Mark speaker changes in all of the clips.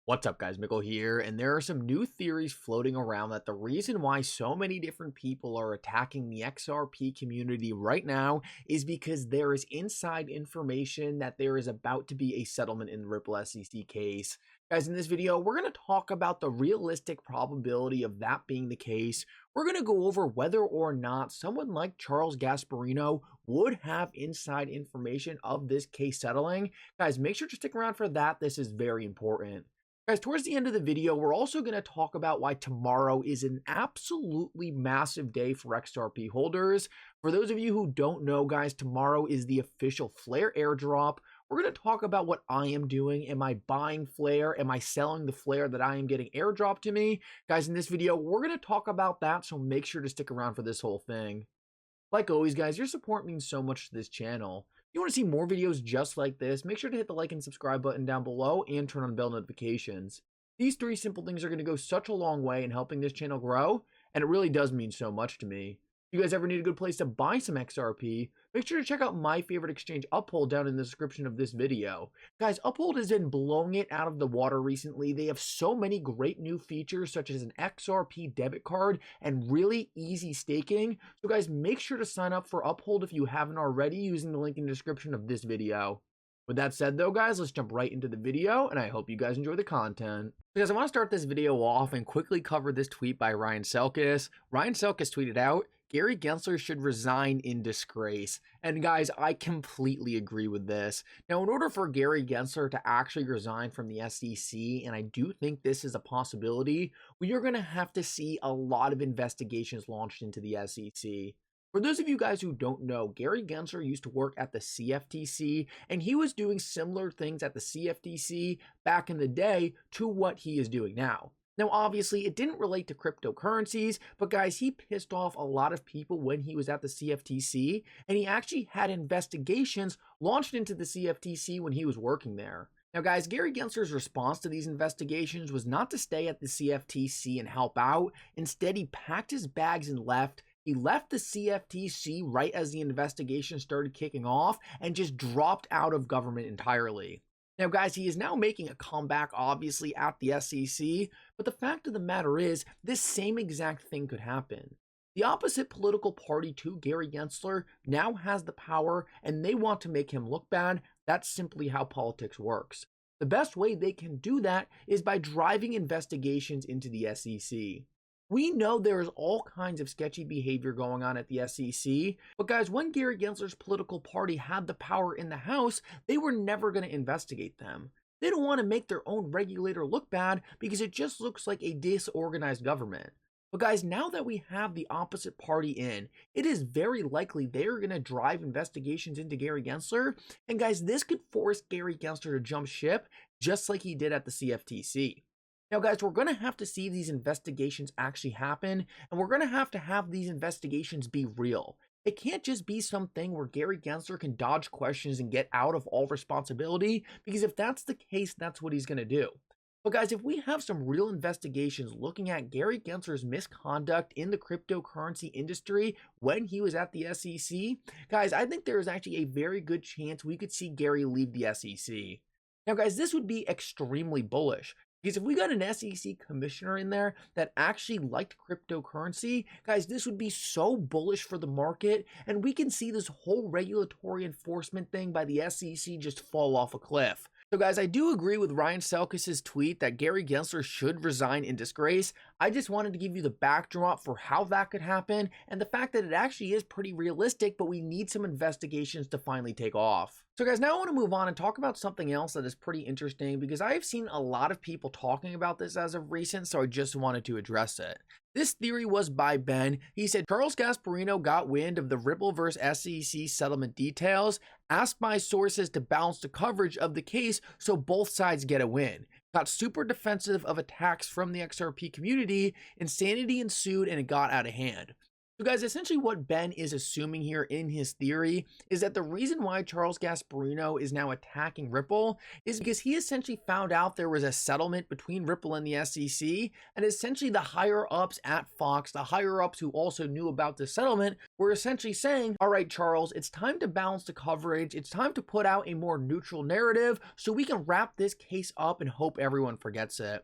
Speaker 1: What's up, guys? Mickle here, and there are some new theories floating around that the reason why so many different people are attacking the XRP community right now is because there is inside information that there is about to be a settlement in the Ripple SEC case. Guys, in this video, we're going to talk about the realistic probability of that being the case. We're going to go over whether or not someone like Charles Gasparino would have inside information of this case settling. Guys, make sure to stick around for that. This is very important. Guys, towards the end of the video, we're also going to talk about why tomorrow is an absolutely massive day for XRP holders. For those of you who don't know, guys, tomorrow is the official Flare airdrop. We're going to talk about what I am doing. Am I buying Flare? Am I selling the Flare that I am getting airdropped to me? Guys, in this video, we're going to talk about that, so make sure to stick around for this whole thing. Like always, guys, your support means so much to this channel. If you want to see more videos just like this, make sure to hit the like and subscribe button down below and turn on bell notifications. These three simple things are going to go such a long way in helping this channel grow, and it really does mean so much to me. If you guys ever need a good place to buy some XRP, make sure to check out my favorite exchange, Uphold, down in the description of this video. Guys, Uphold has been blowing it out of the water recently. They have so many great new features such as an XRP debit card and really easy staking. So guys, make sure to sign up for Uphold if you haven't already using the link in the description of this video. With that said though, guys, let's jump right into the video, and I hope you guys enjoy the content. Because I want to start this video off and quickly cover this tweet by Ryan Selkis. Ryan Selkis tweeted out, Gary Gensler should resign in disgrace. And guys, I completely agree with this. Now, in order for Gary Gensler to actually resign from the SEC, and I do think this is a possibility, we are going to have to see a lot of investigations launched into the SEC. For those of you guys who don't know, Gary Gensler used to work at the CFTC, and he was doing similar things at the CFTC back in the day to what he is doing now. Now, obviously, it didn't relate to cryptocurrencies, but guys, he pissed off a lot of people when he was at the CFTC, and he actually had investigations launched into the CFTC when he was working there. Now, guys, Gary Gensler's response to these investigations was not to stay at the CFTC and help out. Instead, he packed his bags and left. He left the CFTC right as the investigation started kicking off and just dropped out of government entirely. Now, guys, he is now making a comeback, obviously, at the SEC, but the fact of the matter is, this same exact thing could happen. The opposite political party to Gary Gensler now has the power, and they want to make him look bad. That's simply how politics works. The best way they can do that is by driving investigations into the SEC. We know there is all kinds of sketchy behavior going on at the SEC, but guys, when Gary Gensler's political party had the power in the House, they were never going to investigate them. They don't want to make their own regulator look bad because it just looks like a disorganized government. But guys, now that we have the opposite party in, it is very likely they're going to drive investigations into Gary Gensler, and guys, this could force Gary Gensler to jump ship just like he did at the CFTC. Now, guys, we're going to have to see these investigations actually happen, and we're going to have these investigations be real. It can't just be something where Gary Gensler can dodge questions and get out of all responsibility, because if that's the case, that's what he's going to do. But guys, if we have some real investigations looking at Gary Gensler's misconduct in the cryptocurrency industry when he was at the SEC, guys, I think there is actually a very good chance we could see Gary leave the SEC. Now, guys, this would be extremely bullish. Because if we got an SEC commissioner in there that actually liked cryptocurrency, guys, this would be so bullish for the market, and we can see this whole regulatory enforcement thing by the SEC just fall off a cliff. So guys, I do agree with Ryan Selkis' tweet that Gary Gensler should resign in disgrace. I just wanted to give you the backdrop for how that could happen, and the fact that it actually is pretty realistic, but we need some investigations to finally take off. So guys, now I want to move on and talk about something else that is pretty interesting, because I have seen a lot of people talking about this as of recent, so I just wanted to address it. This theory was by Ben. He said, Charles Gasparino got wind of the Ripple vs. SEC settlement details, asked my sources to balance the coverage of the case so both sides get a win. Got super defensive of attacks from the XRP community, insanity ensued, and it got out of hand. So guys, essentially what Ben is assuming here in his theory is that the reason why Charles Gasparino is now attacking Ripple is because he essentially found out there was a settlement between Ripple and the SEC, and essentially the higher ups at Fox, the higher ups who also knew about the settlement, were essentially saying, all right, Charles, it's time to balance the coverage. It's time to put out a more neutral narrative so we can wrap this case up and hope everyone forgets it.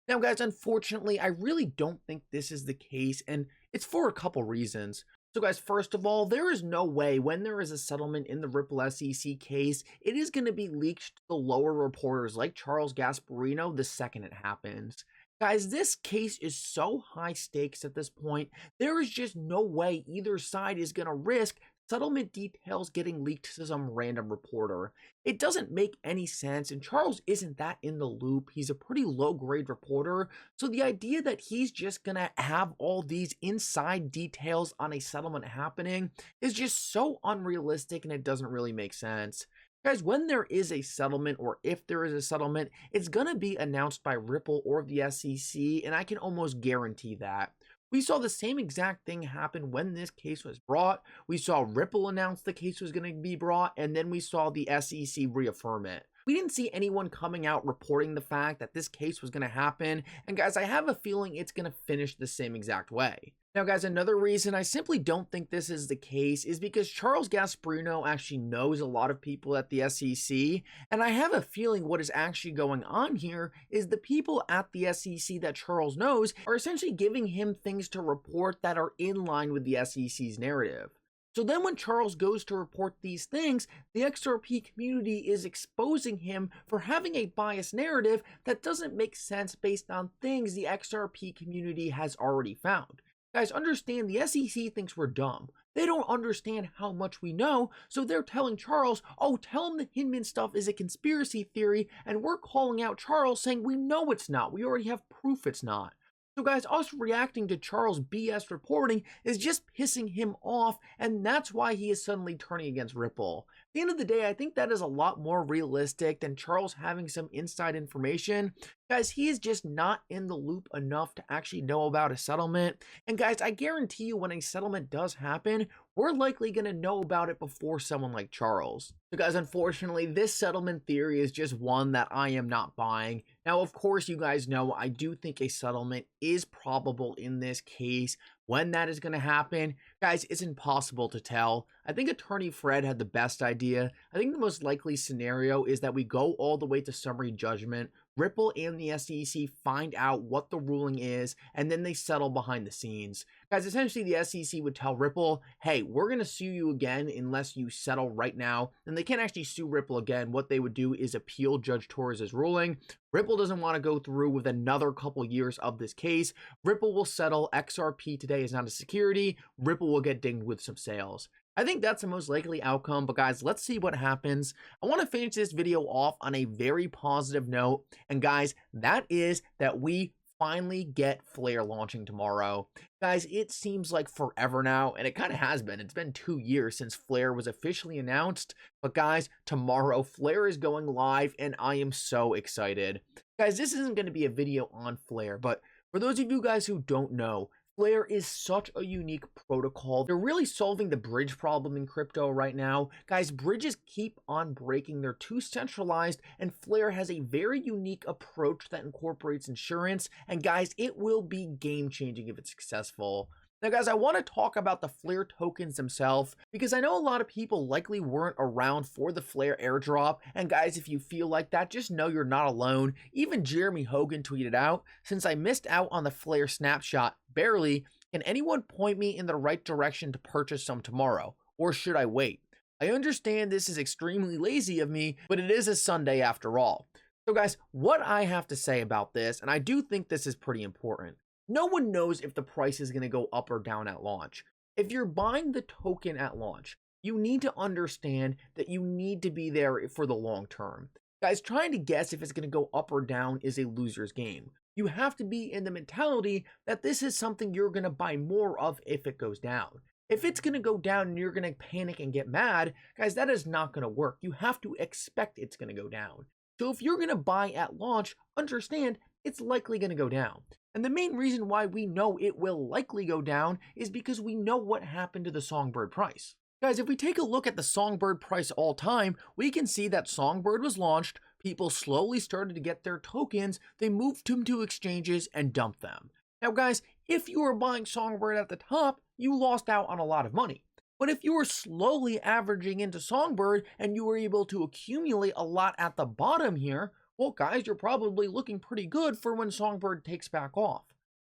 Speaker 1: Now, guys, unfortunately, I really don't think this is the case, and it's for a couple reasons. So, guys, first of all, there is no way when there is a settlement in the Ripple SEC case, it is going to be leaked to the lower reporters like Charles Gasparino the second it happens. Guys, this case is so high stakes at this point, there is just no way either side is going to risk settlement details getting leaked to some random reporter. It doesn't make any sense, and Charles isn't that in the loop. He's a pretty low-grade reporter, so the idea that he's just gonna have all these inside details on a settlement happening is just so unrealistic, and it doesn't really make sense. Guys, when there is a settlement, or if there is a settlement, it's gonna be announced by Ripple or the SEC, and I can almost guarantee that. We saw the same exact thing happen when this case was brought. We saw Ripple announce the case was going to be brought, and then we saw the SEC reaffirm it. We didn't see anyone coming out reporting the fact that this case was going to happen, and guys, I have a feeling it's going to finish the same exact way. Now, guys, another reason I simply don't think this is the case is because Charles Gasparino actually knows a lot of people at the SEC, and I have a feeling what is actually going on here is the people at the SEC that Charles knows are essentially giving him things to report that are in line with the SEC's narrative. So then when Charles goes to report these things, the XRP community is exposing him for having a biased narrative that doesn't make sense based on things the XRP community has already found. Guys, understand the SEC thinks we're dumb. They don't understand how much we know, so they're telling Charles, oh, tell him the Hinman stuff is a conspiracy theory, and we're calling out Charles saying we know it's not. We already have proof it's not. So guys, us reacting to Charles' BS reporting is just pissing him off, and that's why he is suddenly turning against Ripple. At the end of the day, I think that is a lot more realistic than Charles having some inside information. Guys, he is just not in the loop enough to actually know about a settlement. And guys, I guarantee you when a settlement does happen, we're likely going to know about it before someone like Charles. So guys, unfortunately, this settlement theory is just one that I am not buying. Now, of course, you guys know I do think a settlement is probable in this case. When that is going to happen, guys, it's impossible to tell. I think Attorney Fred had the best idea. I think the most likely scenario is that we go all the way to summary judgment. Ripple and the SEC find out what the ruling is, and then they settle behind the scenes. Guys, essentially the SEC would tell Ripple, hey, we're going to sue you again unless you settle right now. And they can't actually sue Ripple again. What they would do is appeal Judge Torres' ruling. Ripple doesn't want to go through with another couple years of this case. Ripple will settle. XRP today is not a security. Ripple will get dinged with some sales. I think that's the most likely outcome, but guys, let's see what happens. I want to finish this video off on a very positive note, and guys, that is that we finally get Flare launching tomorrow. Guys, it seems like forever now, and it kind of has been. It's been 2 years since Flare was officially announced, but guys, tomorrow Flare is going live, and I am so excited. Guys, this isn't going to be a video on Flare, but for those of you guys who don't know, Flare is such a unique protocol. They're really solving the bridge problem in crypto right now. Guys, bridges keep on breaking. They're too centralized, and Flare has a very unique approach that incorporates insurance. And guys, it will be game-changing if it's successful. Now, guys, I want to talk about the Flare tokens themselves because I know a lot of people likely weren't around for the Flare airdrop. And guys, if you feel like that, just know you're not alone. Even Jeremy Hogan tweeted out, since I missed out on the Flare snapshot, barely, can anyone point me in the right direction to purchase some tomorrow? Or should I wait? I understand this is extremely lazy of me, but it is a Sunday after all. So guys, what I have to say about this, and I do think this is pretty important. No one knows if the price is going to go up or down at launch. If you're buying the token at launch, you need to understand that you need to be there for the long term. Guys, trying to guess if it's going to go up or down is a loser's game. You have to be in the mentality that this is something you're going to buy more of if it goes down. If it's going to go down and you're going to panic and get mad, guys, that is not going to work. You have to expect it's going to go down. So if you're going to buy at launch, understand it's likely going to go down. And the main reason why we know it will likely go down is because we know what happened to the Songbird price. Guys, if we take a look at the Songbird price all time, we can see that Songbird was launched, people slowly started to get their tokens, they moved them to exchanges and dumped them. Now guys, if you were buying Songbird at the top, you lost out on a lot of money. But if you were slowly averaging into Songbird and you were able to accumulate a lot at the bottom here, well guys, you're probably looking pretty good for when Songbird takes back off.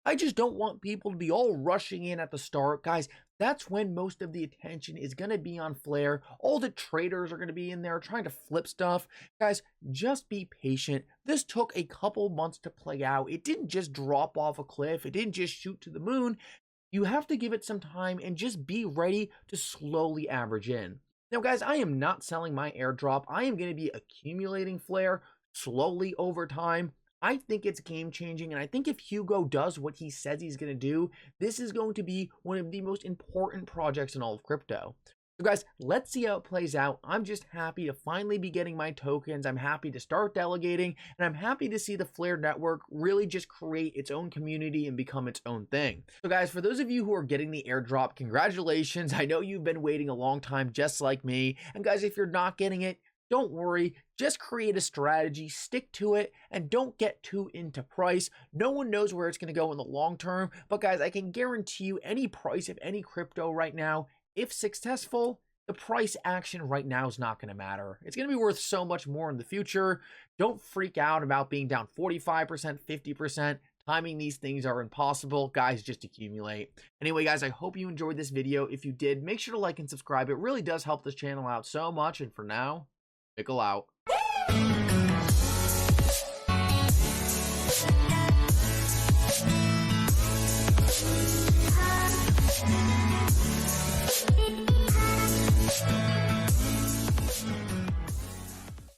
Speaker 1: I just don't want people to be all rushing in at the start. Guys, that's when most of the attention is going to be on Flare. All the traders are going to be in there trying to flip stuff. Guys, just be patient. This took a couple months to play out. It didn't just drop off a cliff. It didn't just shoot to the moon. You have to give it some time and just be ready to slowly average in. Now, guys, I am not selling my airdrop. I am going to be accumulating Flare slowly over time. I think it's game changing, and I think if Hugo does what he says he's going to do, this is going to be one of the most important projects in all of crypto. So guys, let's see how it plays out. I'm just happy to finally be getting my tokens. I'm happy to start delegating, and I'm happy to see the Flare network really just create its own community and become its own thing. So guys, for those of you who are getting the airdrop, congratulations. I know you've been waiting a long time just like me. And guys, if you're not getting it, don't worry, just create a strategy, stick to it, and don't get too into price. No one knows where it's going to go in the long term, but guys, I can guarantee you any price of any crypto right now, if successful, the price action right now is not going to matter. It's going to be worth so much more in the future. Don't freak out about being down 45%, 50%. Timing these things are impossible. Guys, just accumulate. Anyway, guys, I hope you enjoyed this video. If you did, make sure to like and subscribe. It really does help this channel out so much. And for now, Mickle out.